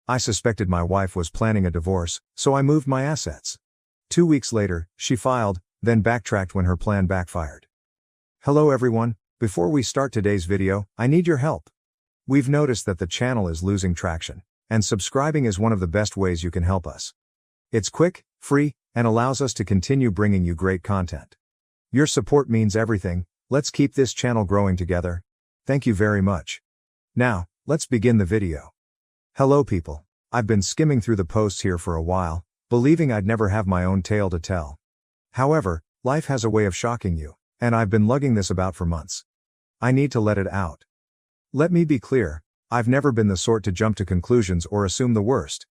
I suspected my wife was planning a divorce, so I moved my assets. 2 weeks later, she filed, then backtracked when her plan backfired. Hello everyone, before we start today's video, I need your help. We've noticed that the channel is losing traction, and subscribing is one of the best ways you can help us. It's quick, free, and allows us to continue bringing you great content. Your support means everything. Let's keep this channel growing together. Thank you very much. Now, let's begin the video. Hello people. I've been skimming through the posts here for a while, believing I'd never have my own tale to tell. However, life has a way of shocking you, and I've been lugging this about for months. I need to let it out. Let me be clear, I've never been the sort to jump to conclusions or assume the worst.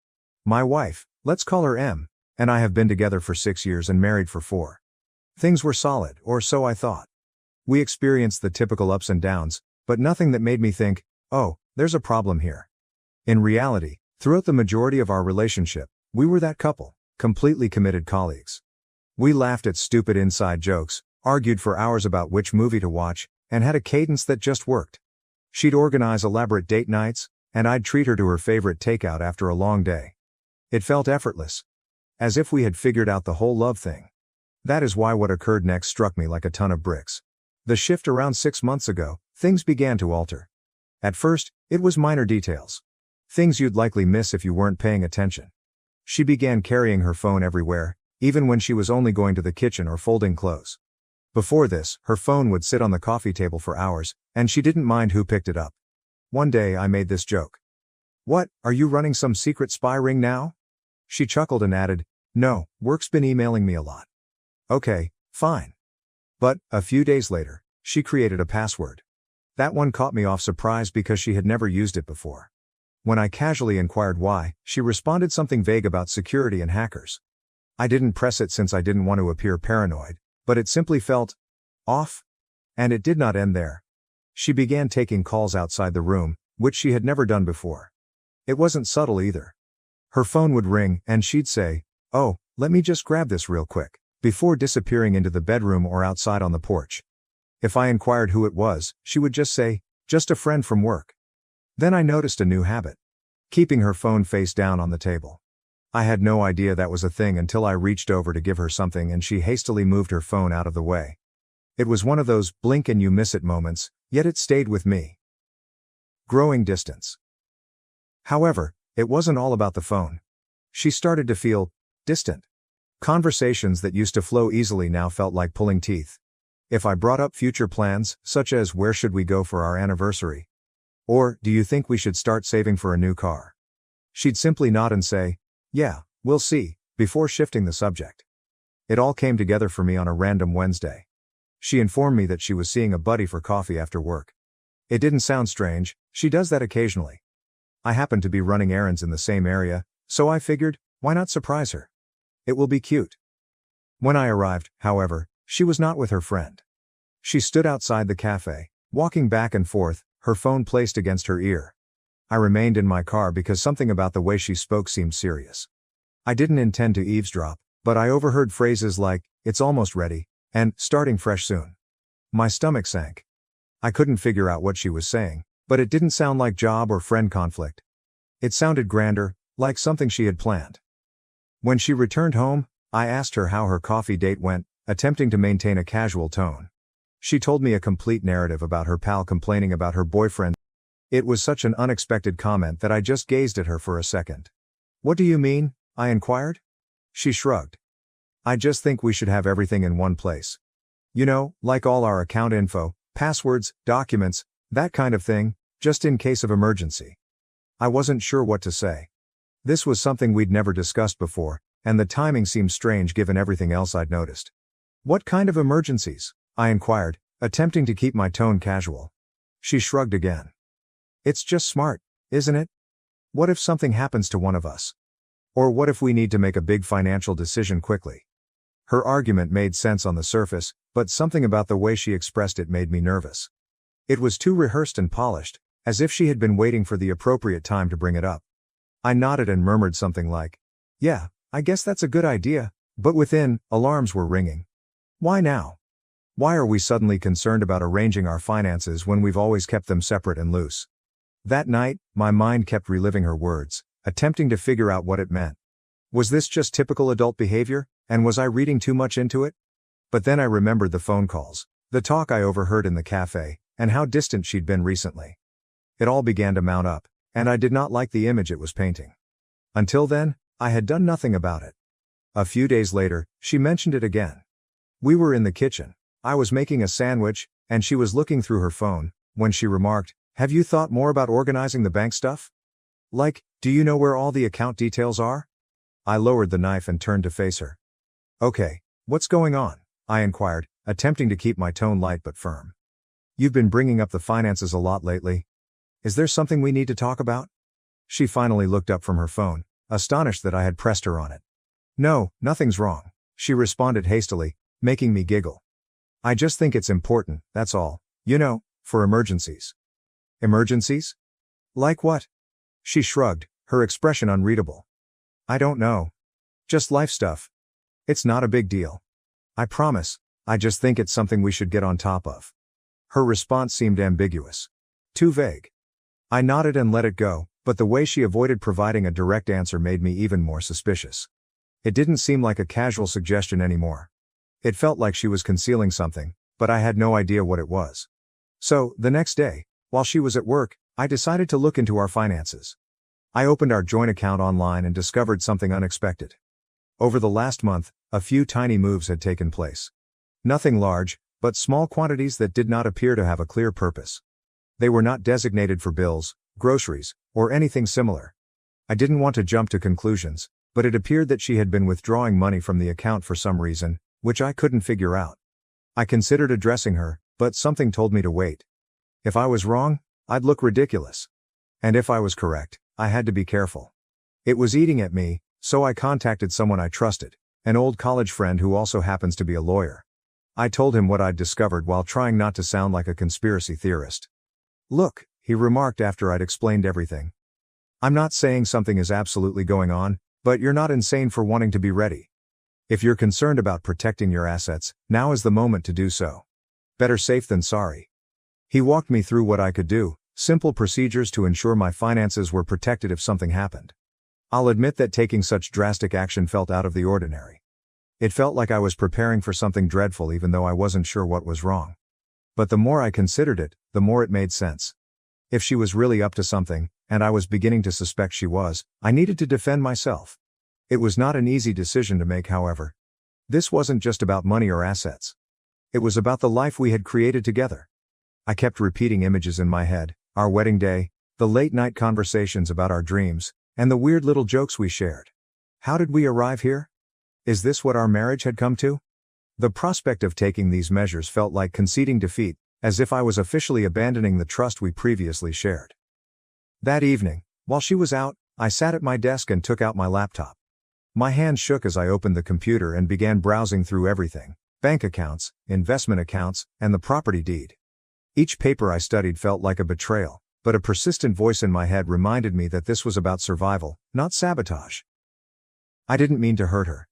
My wife, let's call her M, and I have been together for 6 years and married for 4. Things were solid, or so I thought. We experienced the typical ups and downs, but nothing that made me think, oh, there's a problem here. In reality, throughout the majority of our relationship, we were that couple, completely committed colleagues. We laughed at stupid inside jokes, argued for hours about which movie to watch, and had a cadence that just worked. She'd organize elaborate date nights, and I'd treat her to her favorite takeout after a long day. It felt effortless. As if we had figured out the whole love thing. That is why what occurred next struck me like a ton of bricks. The shift around 6 months ago, things began to alter. At first, it was minor details. Things you'd likely miss if you weren't paying attention. She began carrying her phone everywhere, even when she was only going to the kitchen or folding clothes. Before this, her phone would sit on the coffee table for hours, and she didn't mind who picked it up. One day I made this joke. "What, are you running some secret spy ring now?" She chuckled and added, "No, work's been emailing me a lot." Okay, fine. But, a few days later, she created a password. That one caught me off surprise because she had never used it before. When I casually inquired why, she responded something vague about security and hackers. I didn't press it since I didn't want to appear paranoid, but it simply felt off. And it did not end there. She began taking calls outside the room, which she had never done before. It wasn't subtle either. Her phone would ring, and she'd say, "Oh, let me just grab this real quick," before disappearing into the bedroom or outside on the porch. If I inquired who it was, she would just say, "Just a friend from work." Then I noticed a new habit. Keeping her phone face down on the table. I had no idea that was a thing until I reached over to give her something and she hastily moved her phone out of the way. It was one of those blink and you miss it moments, yet it stayed with me. Growing distance. However, it wasn't all about the phone. She started to feel distant. Conversations that used to flow easily now felt like pulling teeth. If I brought up future plans, such as where should we go for our anniversary? Or, do you think we should start saving for a new car? She'd simply nod and say, "Yeah, we'll see," before shifting the subject. It all came together for me on a random Wednesday. She informed me that she was seeing a buddy for coffee after work. It didn't sound strange, she does that occasionally. I happened to be running errands in the same area, so I figured, why not surprise her? It will be cute. When I arrived, however, she was not with her friend. She stood outside the cafe, walking back and forth, her phone placed against her ear. I remained in my car because something about the way she spoke seemed serious. I didn't intend to eavesdrop, but I overheard phrases like, "It's almost ready," and "starting fresh soon." My stomach sank. I couldn't figure out what she was saying, but it didn't sound like job or friend conflict. It sounded grander, like something she had planned. When she returned home, I asked her how her coffee date went, attempting to maintain a casual tone. She told me a complete narrative about her pal complaining about her boyfriend. It was such an unexpected comment that I just gazed at her for a second. "What do you mean?" I inquired. She shrugged. "I just think we should have everything in one place. You know, like all our account info, passwords, documents, that kind of thing, just in case of emergency." I wasn't sure what to say. This was something we'd never discussed before, and the timing seemed strange given everything else I'd noticed. "What kind of emergencies?" I inquired, attempting to keep my tone casual. She shrugged again. "It's just smart, isn't it? What if something happens to one of us? Or what if we need to make a big financial decision quickly?" Her argument made sense on the surface, but something about the way she expressed it made me nervous. It was too rehearsed and polished, as if she had been waiting for the appropriate time to bring it up. I nodded and murmured something like, "Yeah, I guess that's a good idea," but within, alarms were ringing. Why now? Why are we suddenly concerned about arranging our finances when we've always kept them separate and loose? That night, my mind kept reliving her words, attempting to figure out what it meant. Was this just typical adult behavior, and was I reading too much into it? But then I remembered the phone calls, the talk I overheard in the cafe, and how distant she'd been recently. It all began to mount up, and I did not like the image it was painting. Until then, I had done nothing about it. A few days later, she mentioned it again. We were in the kitchen. I was making a sandwich, and she was looking through her phone, when she remarked, "Have you thought more about organizing the bank stuff? Like, do you know where all the account details are?" I lowered the knife and turned to face her. "Okay, what's going on?" I inquired, attempting to keep my tone light but firm. "You've been bringing up the finances a lot lately. Is there something we need to talk about?" She finally looked up from her phone, astonished that I had pressed her on it. "No, nothing's wrong," she responded hastily, making me giggle. "I just think it's important, that's all, for emergencies." "Emergencies? Like what?" She shrugged, her expression unreadable. "I don't know. Just life stuff. It's not a big deal. I promise, I just think it's something we should get on top of." Her response seemed ambiguous. Too vague. I nodded and let it go, but the way she avoided providing a direct answer made me even more suspicious. It didn't seem like a casual suggestion anymore. It felt like she was concealing something, but I had no idea what it was. So, the next day, while she was at work, I decided to look into our finances. I opened our joint account online and discovered something unexpected. Over the last month, a few tiny moves had taken place. Nothing large, but small quantities that did not appear to have a clear purpose. They were not designated for bills, groceries, or anything similar. I didn't want to jump to conclusions, but it appeared that she had been withdrawing money from the account for some reason, which I couldn't figure out. I considered addressing her, but something told me to wait. If I was wrong, I'd look ridiculous. And if I was correct, I had to be careful. It was eating at me, so I contacted someone I trusted, an old college friend who also happens to be a lawyer. I told him what I'd discovered while trying not to sound like a conspiracy theorist. "Look," he remarked after I'd explained everything. "I'm not saying something is absolutely going on, but you're not insane for wanting to be ready. If you're concerned about protecting your assets, now is the moment to do so. Better safe than sorry." He walked me through what I could do, simple procedures to ensure my finances were protected if something happened. I'll admit that taking such drastic action felt out of the ordinary. It felt like I was preparing for something dreadful even though I wasn't sure what was wrong. But the more I considered it, the more it made sense. If she was really up to something, and I was beginning to suspect she was, I needed to defend myself. It was not an easy decision to make, however. This wasn't just about money or assets. It was about the life we had created together. I kept repeating images in my head, our wedding day, the late-night conversations about our dreams, and the weird little jokes we shared. How did we arrive here? Is this what our marriage had come to? The prospect of taking these measures felt like conceding defeat, as if I was officially abandoning the trust we previously shared. That evening, while she was out, I sat at my desk and took out my laptop. My hands shook as I opened the computer and began browsing through everything: bank accounts, investment accounts, and the property deed. Each paper I studied felt like a betrayal, but a persistent voice in my head reminded me that this was about survival, not sabotage. I didn't mean to hurt her.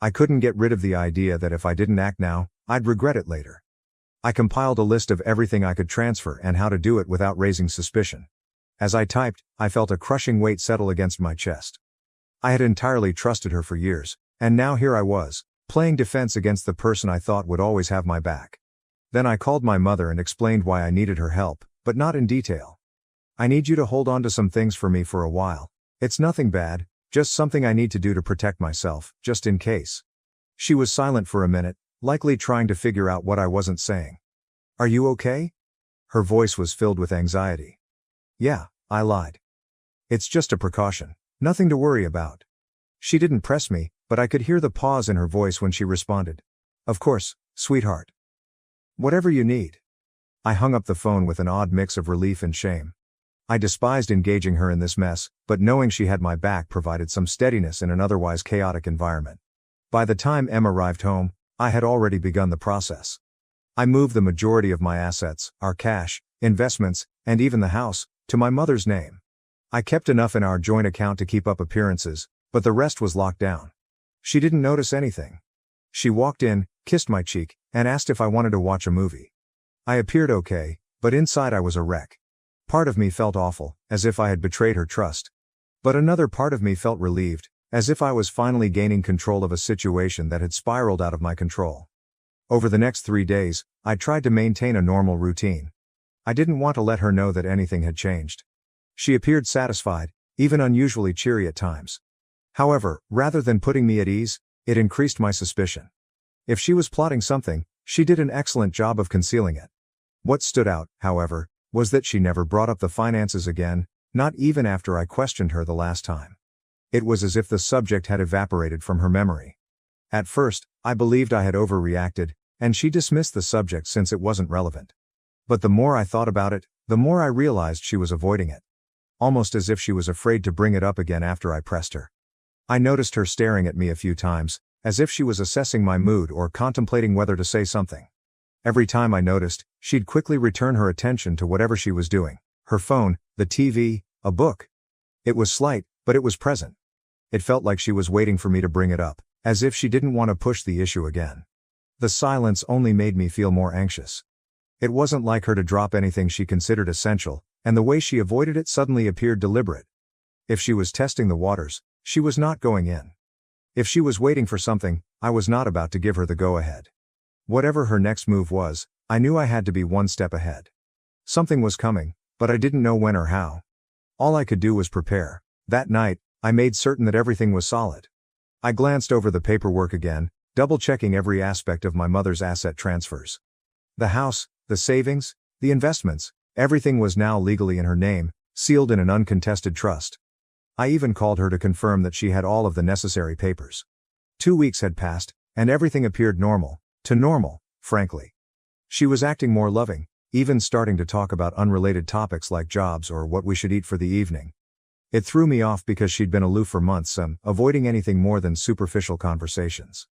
I couldn't get rid of the idea that if I didn't act now, I'd regret it later. I compiled a list of everything I could transfer and how to do it without raising suspicion. As I typed, I felt a crushing weight settle against my chest. I had entirely trusted her for years, and now here I was, playing defense against the person I thought would always have my back. Then I called my mother and explained why I needed her help, but not in detail. "I need you to hold on to some things for me for a while. It's nothing bad, just something I need to do to protect myself, just in case." She was silent for a minute, likely trying to figure out what I wasn't saying. "Are you okay?" Her voice was filled with anxiety. "Yeah," I lied. "It's just a precaution. Nothing to worry about." She didn't press me, but I could hear the pause in her voice when she responded. "Of course, sweetheart. Whatever you need." I hung up the phone with an odd mix of relief and shame. I despised engaging her in this mess, but knowing she had my back provided some steadiness in an otherwise chaotic environment. By the time Em arrived home, I had already begun the process. I moved the majority of my assets, our cash, investments, and even the house, to my mother's name. I kept enough in our joint account to keep up appearances, but the rest was locked down. She didn't notice anything. She walked in, kissed my cheek, and asked if I wanted to watch a movie. I appeared okay, but inside I was a wreck. Part of me felt awful, as if I had betrayed her trust. But another part of me felt relieved, as if I was finally gaining control of a situation that had spiraled out of my control. Over the next 3 days, I tried to maintain a normal routine. I didn't want to let her know that anything had changed. She appeared satisfied, even unusually cheery at times. However, rather than putting me at ease, it increased my suspicion. If she was plotting something, she did an excellent job of concealing it. What stood out, however, was that she never brought up the finances again, not even after I questioned her the last time. It was as if the subject had evaporated from her memory. At first, I believed I had overreacted, and she dismissed the subject since it wasn't relevant. But the more I thought about it, the more I realized she was avoiding it. Almost as if she was afraid to bring it up again after I pressed her. I noticed her staring at me a few times, as if she was assessing my mood or contemplating whether to say something. Every time I noticed, she'd quickly return her attention to whatever she was doing, her phone, the TV, a book. It was slight, but it was present. It felt like she was waiting for me to bring it up, as if she didn't want to push the issue again. The silence only made me feel more anxious. It wasn't like her to drop anything she considered essential, and the way she avoided it suddenly appeared deliberate. If she was testing the waters, she was not going in. If she was waiting for something, I was not about to give her the go-ahead. Whatever her next move was, I knew I had to be one step ahead. Something was coming, but I didn't know when or how. All I could do was prepare. That night, I made certain that everything was solid. I glanced over the paperwork again, double-checking every aspect of my mother's asset transfers. The house, the savings, the investments, everything was now legally in her name, sealed in an uncontested trust. I even called her to confirm that she had all of the necessary papers. 2 weeks had passed, and everything appeared normal, frankly. She was acting more loving, even starting to talk about unrelated topics like jobs or what we should eat for the evening. It threw me off because she'd been aloof for months, avoiding anything more than superficial conversations.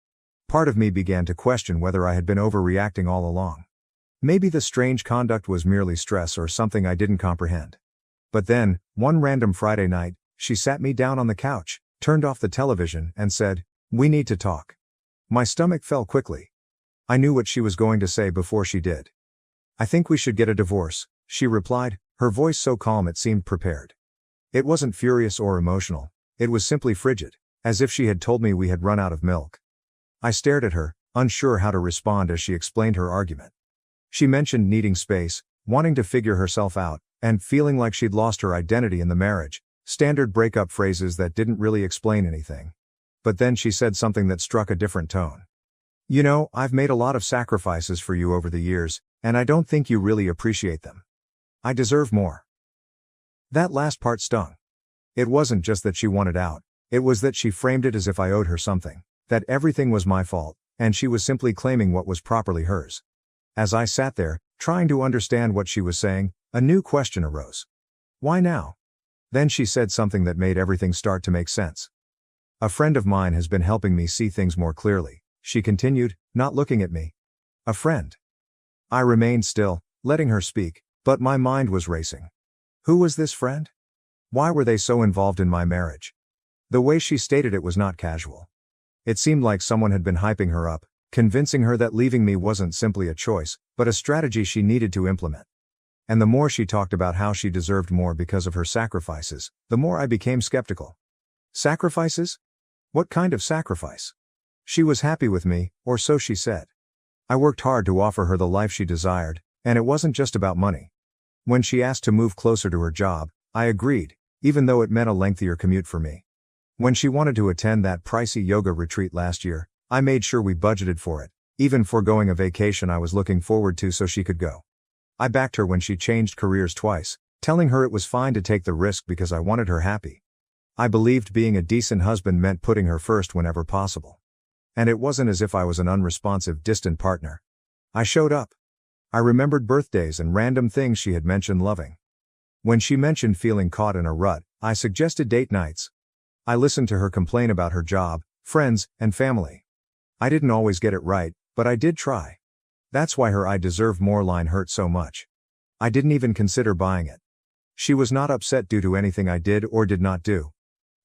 Part of me began to question whether I had been overreacting all along. Maybe the strange conduct was merely stress or something I didn't comprehend. But then, one random Friday night, she sat me down on the couch, turned off the television, and said, "We need to talk." My stomach fell quickly. I knew what she was going to say before she did. "I think we should get a divorce," she replied, her voice so calm it seemed prepared. It wasn't furious or emotional, it was simply frigid, as if she had told me we had run out of milk. I stared at her, unsure how to respond as she explained her argument. She mentioned needing space, wanting to figure herself out, and feeling like she'd lost her identity in the marriage, standard breakup phrases that didn't really explain anything. But then she said something that struck a different tone. "You know, I've made a lot of sacrifices for you over the years, and I don't think you really appreciate them. I deserve more." That last part stung. It wasn't just that she wanted out, it was that she framed it as if I owed her something, that everything was my fault, and she was simply claiming what was properly hers. As I sat there, trying to understand what she was saying, a new question arose. Why now? Then she said something that made everything start to make sense. "A friend of mine has been helping me see things more clearly," she continued, not looking at me. "A friend." I remained still, letting her speak, but my mind was racing. Who was this friend? Why were they so involved in my marriage? The way she stated it was not casual. It seemed like someone had been hyping her up, convincing her that leaving me wasn't simply a choice, but a strategy she needed to implement. And the more she talked about how she deserved more because of her sacrifices, the more I became skeptical. Sacrifices? What kind of sacrifice? She was happy with me, or so she said. I worked hard to offer her the life she desired, and it wasn't just about money. When she asked to move closer to her job, I agreed, even though it meant a lengthier commute for me. When she wanted to attend that pricey yoga retreat last year, I made sure we budgeted for it, even foregoing a vacation I was looking forward to so she could go. I backed her when she changed careers twice, telling her it was fine to take the risk because I wanted her happy. I believed being a decent husband meant putting her first whenever possible. And it wasn't as if I was an unresponsive, distant partner. I showed up. I remembered birthdays and random things she had mentioned loving. When she mentioned feeling caught in a rut, I suggested date nights. I listened to her complain about her job, friends, and family. I didn't always get it right, but I did try. That's why her "I deserve more" line hurt so much. I didn't even consider buying it. She was not upset due to anything I did or did not do.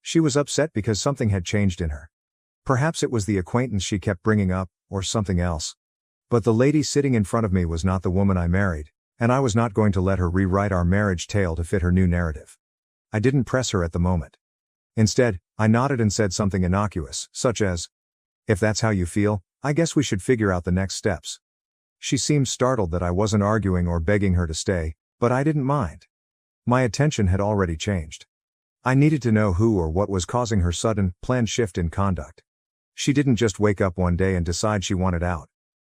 She was upset because something had changed in her. Perhaps it was the acquaintance she kept bringing up, or something else. But the lady sitting in front of me was not the woman I married, and I was not going to let her rewrite our marriage tale to fit her new narrative. I didn't press her at the moment. Instead, I nodded and said something innocuous, such as, "If that's how you feel, I guess we should figure out the next steps." She seemed startled that I wasn't arguing or begging her to stay, but I didn't mind. My attention had already changed. I needed to know who or what was causing her sudden, planned shift in conduct. She didn't just wake up one day and decide she wanted out.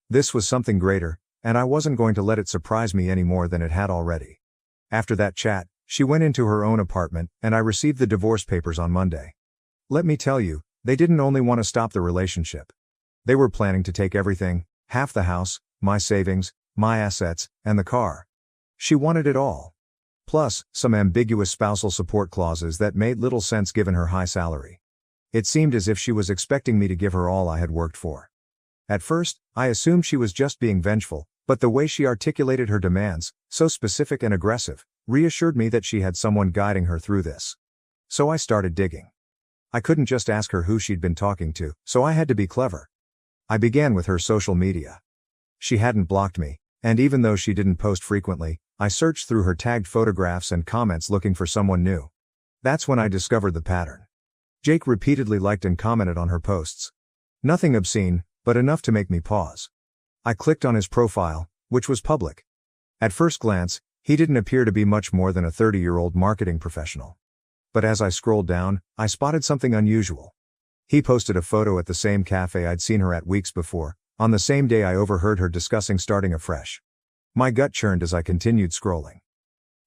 This was something greater, and I wasn't going to let it surprise me any more than it had already. After that chat, she went into her own apartment, and I received the divorce papers on Monday. Let me tell you, they didn't only want to stop the relationship. They were planning to take everything, half the house, my savings, my assets, and the car. She wanted it all. Plus, some ambiguous spousal support clauses that made little sense given her high salary. It seemed as if she was expecting me to give her all I had worked for. At first, I assumed she was just being vengeful, but the way she articulated her demands, so specific and aggressive, reassured me that she had someone guiding her through this. So I started digging. I couldn't just ask her who she'd been talking to, so I had to be clever. I began with her social media. She hadn't blocked me, and even though she didn't post frequently, I searched through her tagged photographs and comments looking for someone new. That's when I discovered the pattern. Jake repeatedly liked and commented on her posts. Nothing obscene, but enough to make me pause. I clicked on his profile, which was public. At first glance, he didn't appear to be much more than a 30-year-old marketing professional. But as I scrolled down, I spotted something unusual. He posted a photo at the same cafe I'd seen her at weeks before, on the same day I overheard her discussing starting afresh. My gut churned as I continued scrolling.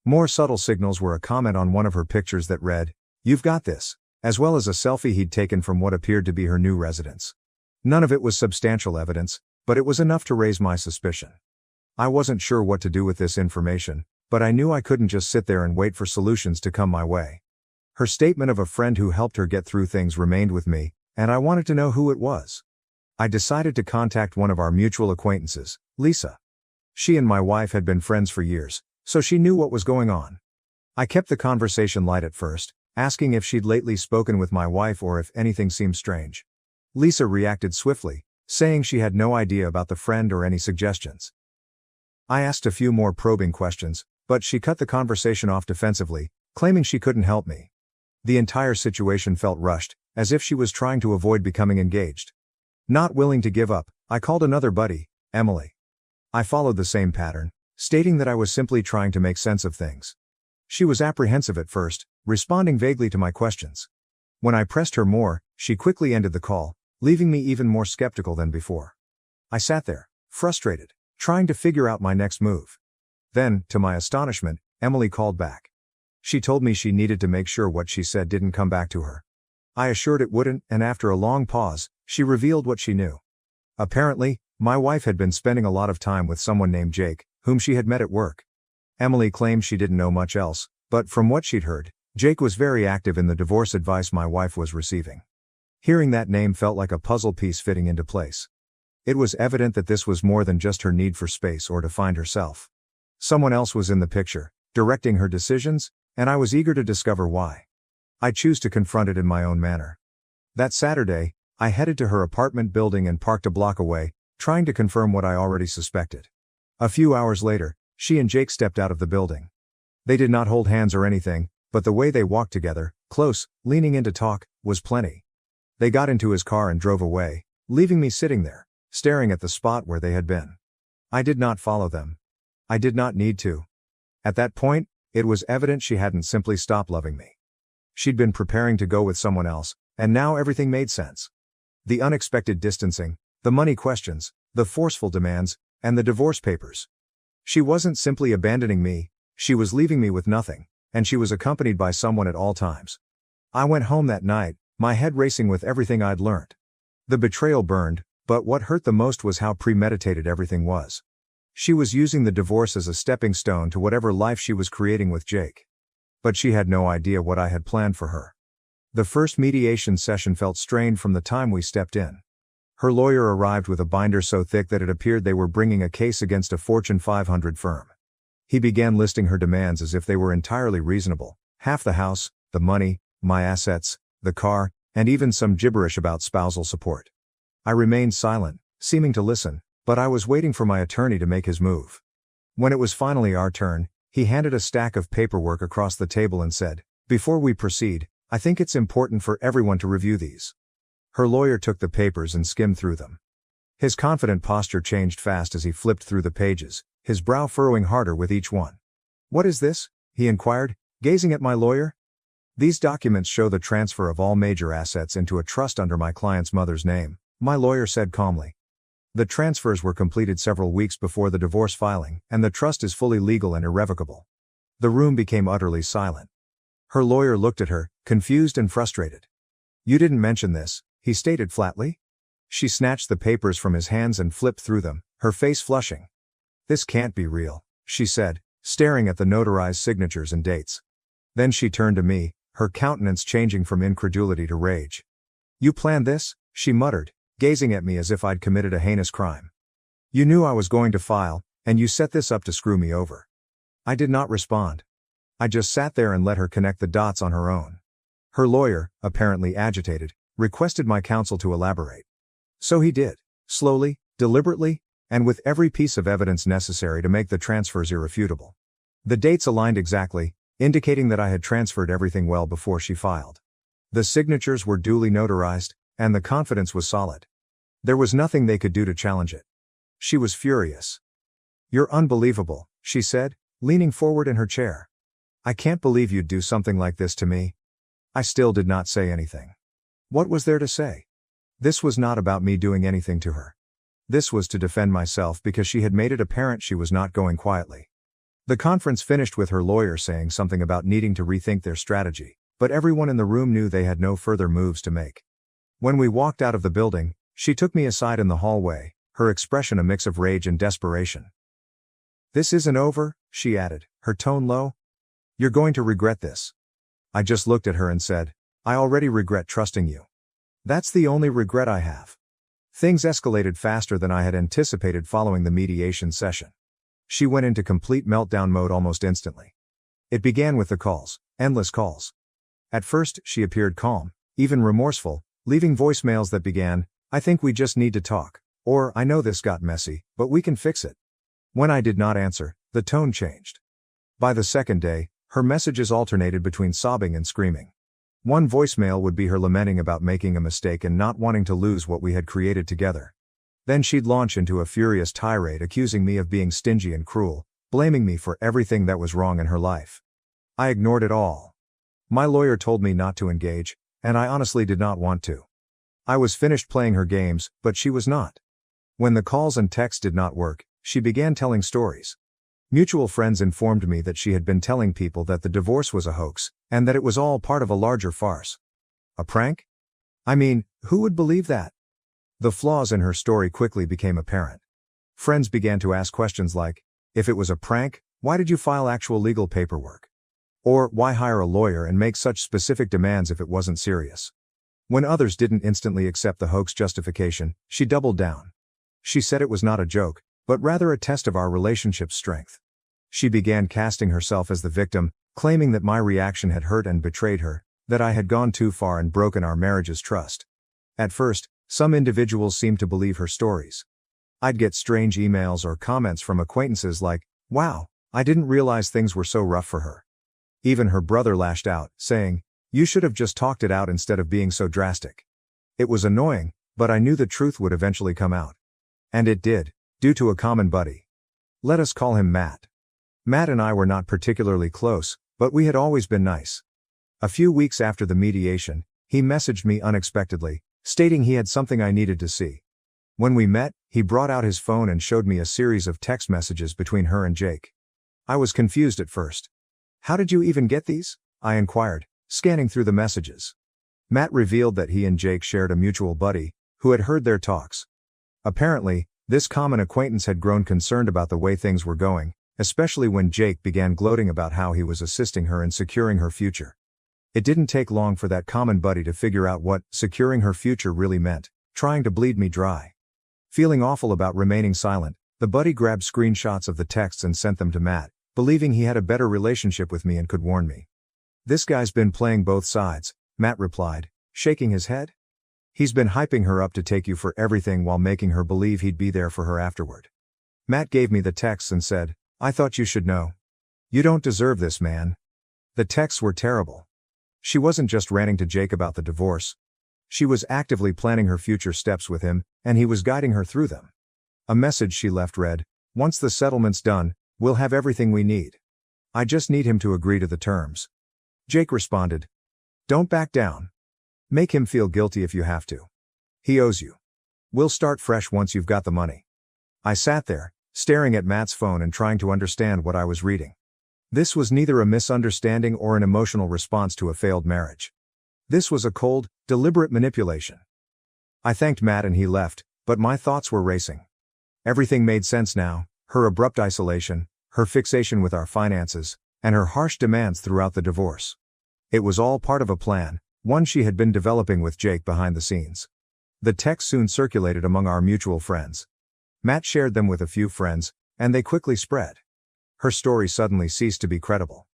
More subtle signals were a comment on one of her pictures that read, "You've got this," as well as a selfie he'd taken from what appeared to be her new residence. None of it was substantial evidence, but it was enough to raise my suspicion. I wasn't sure what to do with this information, but I knew I couldn't just sit there and wait for solutions to come my way. Her statement of a friend who helped her get through things remained with me, and I wanted to know who it was. I decided to contact one of our mutual acquaintances, Lisa. She and my wife had been friends for years, so she knew what was going on. I kept the conversation light at first, asking if she'd lately spoken with my wife or if anything seemed strange. Lisa reacted swiftly, saying she had no idea about the friend or any suggestions. I asked a few more probing questions, but she cut the conversation off defensively, claiming she couldn't help me. The entire situation felt rushed, as if she was trying to avoid becoming engaged. Not willing to give up, I called another buddy, Emily. I followed the same pattern, stating that I was simply trying to make sense of things. She was apprehensive at first, responding vaguely to my questions. When I pressed her more, she quickly ended the call, leaving me even more skeptical than before. I sat there, frustrated, trying to figure out my next move. Then, to my astonishment, Emily called back. She told me she needed to make sure what she said didn't come back to her. I assured it wouldn't, and after a long pause, she revealed what she knew. Apparently, my wife had been spending a lot of time with someone named Jake, whom she had met at work. Emily claimed she didn't know much else, but from what she'd heard, Jake was very active in the divorce advice my wife was receiving. Hearing that name felt like a puzzle piece fitting into place. It was evident that this was more than just her need for space or to find herself. Someone else was in the picture, directing her decisions, and I was eager to discover why. I chose to confront it in my own manner. That Saturday, I headed to her apartment building and parked a block away, trying to confirm what I already suspected. A few hours later, she and Jake stepped out of the building. They did not hold hands or anything, but the way they walked together, close, leaning in to talk, was plenty. They got into his car and drove away, leaving me sitting there, staring at the spot where they had been. I did not follow them. I did not need to. At that point, it was evident she hadn't simply stopped loving me. She'd been preparing to go with someone else, and now everything made sense. The unexpected distancing, the money questions, the forceful demands, and the divorce papers. She wasn't simply abandoning me, she was leaving me with nothing, and she was accompanied by someone at all times. I went home that night, my head racing with everything I'd learned. The betrayal burned, but what hurt the most was how premeditated everything was. She was using the divorce as a stepping stone to whatever life she was creating with Jake. But she had no idea what I had planned for her. The first mediation session felt strained from the time we stepped in. Her lawyer arrived with a binder so thick that it appeared they were bringing a case against a Fortune 500 firm. He began listing her demands as if they were entirely reasonable: half the house, the money, my assets, the car, and even some gibberish about spousal support. I remained silent, seeming to listen, but I was waiting for my attorney to make his move. When it was finally our turn, he handed a stack of paperwork across the table and said, "Before we proceed, I think it's important for everyone to review these. Her lawyer took the papers and skimmed through them. His confident posture changed fast as he flipped through the pages, his brow furrowing harder with each one. "What is this?" he inquired, gazing at my lawyer. "These documents show the transfer of all major assets into a trust under my client's mother's name," my lawyer said calmly. "The transfers were completed several weeks before the divorce filing, and the trust is fully legal and irrevocable." The room became utterly silent. Her lawyer looked at her, confused and frustrated. "You didn't mention this," he stated flatly. She snatched the papers from his hands and flipped through them, her face flushing. "This can't be real," she said, staring at the notarized signatures and dates. Then she turned to me, her countenance changing from incredulity to rage. "You planned this?" she muttered, gazing at me as if I'd committed a heinous crime. "You knew I was going to file, and you set this up to screw me over." I did not respond. I just sat there and let her connect the dots on her own. Her lawyer, apparently agitated, requested my counsel to elaborate. So he did, slowly, deliberately, and with every piece of evidence necessary to make the transfers irrefutable. The dates aligned exactly, indicating that I had transferred everything well before she filed. The signatures were duly notarized, and the confidence was solid. There was nothing they could do to challenge it. She was furious. "You're unbelievable," she said, leaning forward in her chair. "I can't believe you'd do something like this to me." I still did not say anything. What was there to say? This was not about me doing anything to her. This was to defend myself because she had made it apparent she was not going quietly. The conference finished with her lawyer saying something about needing to rethink their strategy, but everyone in the room knew they had no further moves to make. When we walked out of the building, she took me aside in the hallway, her expression a mix of rage and desperation. "This isn't over," she added, her tone low. "You're going to regret this." I just looked at her and said, "I already regret trusting you. That's the only regret I have." Things escalated faster than I had anticipated following the mediation session. She went into complete meltdown mode almost instantly. It began with the calls, endless calls. At first, she appeared calm, even remorseful, leaving voicemails that began, "I think we just need to talk," or "I know this got messy, but we can fix it." When I did not answer, the tone changed. By the second day, her messages alternated between sobbing and screaming. One voicemail would be her lamenting about making a mistake and not wanting to lose what we had created together. Then she'd launch into a furious tirade accusing me of being stingy and cruel, blaming me for everything that was wrong in her life. I ignored it all. My lawyer told me not to engage, and I honestly did not want to. I was finished playing her games, but she was not. When the calls and texts did not work, she began telling stories. Mutual friends informed me that she had been telling people that the divorce was a hoax, and that it was all part of a larger farce. A prank? I mean, who would believe that? The flaws in her story quickly became apparent. Friends began to ask questions like, if it was a prank, why did you file actual legal paperwork? Or, why hire a lawyer and make such specific demands if it wasn't serious? When others didn't instantly accept the hoax justification, she doubled down. She said it was not a joke, but rather a test of our relationship's strength. She began casting herself as the victim, claiming that my reaction had hurt and betrayed her, that I had gone too far and broken our marriage's trust. At first, some individuals seemed to believe her stories. I'd get strange emails or comments from acquaintances like, "Wow, I didn't realize things were so rough for her." Even her brother lashed out, saying, "You should have just talked it out instead of being so drastic." It was annoying, but I knew the truth would eventually come out. And it did, due to a common buddy. Let us call him Matt. Matt and I were not particularly close, but we had always been nice. A few weeks after the mediation, he messaged me unexpectedly, stating he had something I needed to see. When we met, he brought out his phone and showed me a series of text messages between her and Jake. I was confused at first. "How did you even get these?" I inquired, scanning through the messages. Matt revealed that he and Jake shared a mutual buddy, who had heard their talks. Apparently, this common acquaintance had grown concerned about the way things were going, especially when Jake began gloating about how he was assisting her in securing her future. It didn't take long for that common buddy to figure out what securing her future really meant, trying to bleed me dry. Feeling awful about remaining silent, the buddy grabbed screenshots of the texts and sent them to Matt, believing he had a better relationship with me and could warn me. "This guy's been playing both sides," Matt replied, shaking his head. "He's been hyping her up to take you for everything while making her believe he'd be there for her afterward." Matt gave me the texts and said, "I thought you should know. You don't deserve this, man." The texts were terrible. She wasn't just ranting to Jake about the divorce. She was actively planning her future steps with him, and he was guiding her through them. A message she left read, "Once the settlement's done, we'll have everything we need. I just need him to agree to the terms." Jake responded, "Don't back down. Make him feel guilty if you have to. He owes you. We'll start fresh once you've got the money." I sat there, staring at Matt's phone and trying to understand what I was reading. This was neither a misunderstanding or an emotional response to a failed marriage. This was a cold, deliberate manipulation. I thanked Matt and he left, but my thoughts were racing. Everything made sense now: her abrupt isolation, her fixation with our finances, and her harsh demands throughout the divorce. It was all part of a plan, one she had been developing with Jake behind the scenes. The text soon circulated among our mutual friends. Matt shared them with a few friends, and they quickly spread. Her story suddenly ceased to be credible.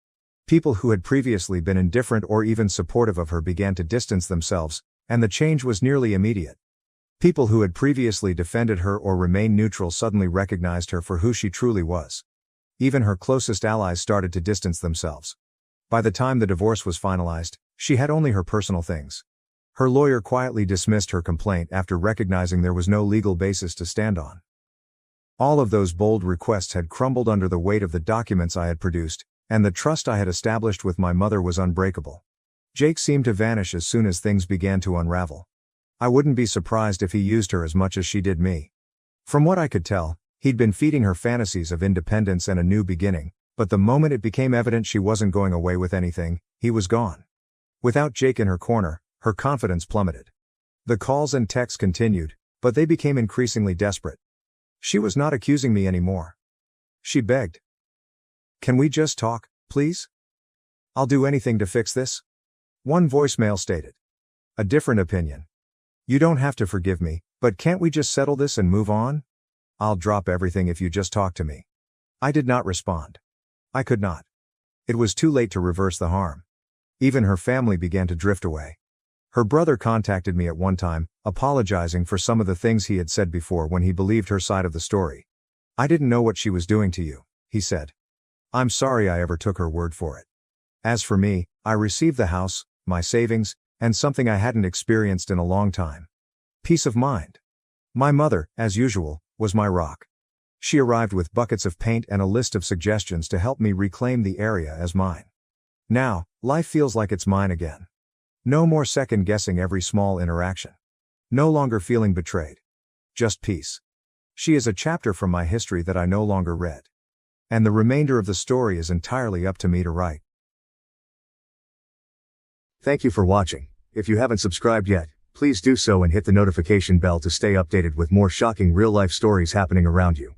People who had previously been indifferent or even supportive of her began to distance themselves, and the change was nearly immediate. People who had previously defended her or remained neutral suddenly recognized her for who she truly was. Even her closest allies started to distance themselves. By the time the divorce was finalized, she had only her personal things. Her lawyer quietly dismissed her complaint after recognizing there was no legal basis to stand on. All of those bold requests had crumbled under the weight of the documents I had produced, and the trust I had established with my mother was unbreakable. Jake seemed to vanish as soon as things began to unravel. I wouldn't be surprised if he used her as much as she did me. From what I could tell, he'd been feeding her fantasies of independence and a new beginning, but the moment it became evident she wasn't going away with anything, he was gone. Without Jake in her corner, her confidence plummeted. The calls and texts continued, but they became increasingly desperate. She was not accusing me anymore. She begged. "Can we just talk, please? I'll do anything to fix this." One voicemail stated. A different opinion. "You don't have to forgive me, but can't we just settle this and move on? I'll drop everything if you just talk to me." I did not respond. I could not. It was too late to reverse the harm. Even her family began to drift away. Her brother contacted me at one time, apologizing for some of the things he had said before when he believed her side of the story. "I didn't know what she was doing to you," he said. "I'm sorry I ever took her word for it." As for me, I received the house, my savings, and something I hadn't experienced in a long time: peace of mind. My mother, as usual, was my rock. She arrived with buckets of paint and a list of suggestions to help me reclaim the area as mine. Now, life feels like it's mine again. No more second-guessing every small interaction. No longer feeling betrayed. Just peace. She is a chapter from my history that I no longer read. And the remainder of the story is entirely up to me to write. Thank you for watching. If you haven't subscribed yet, please do so and hit the notification bell to stay updated with more shocking real-life stories happening around you.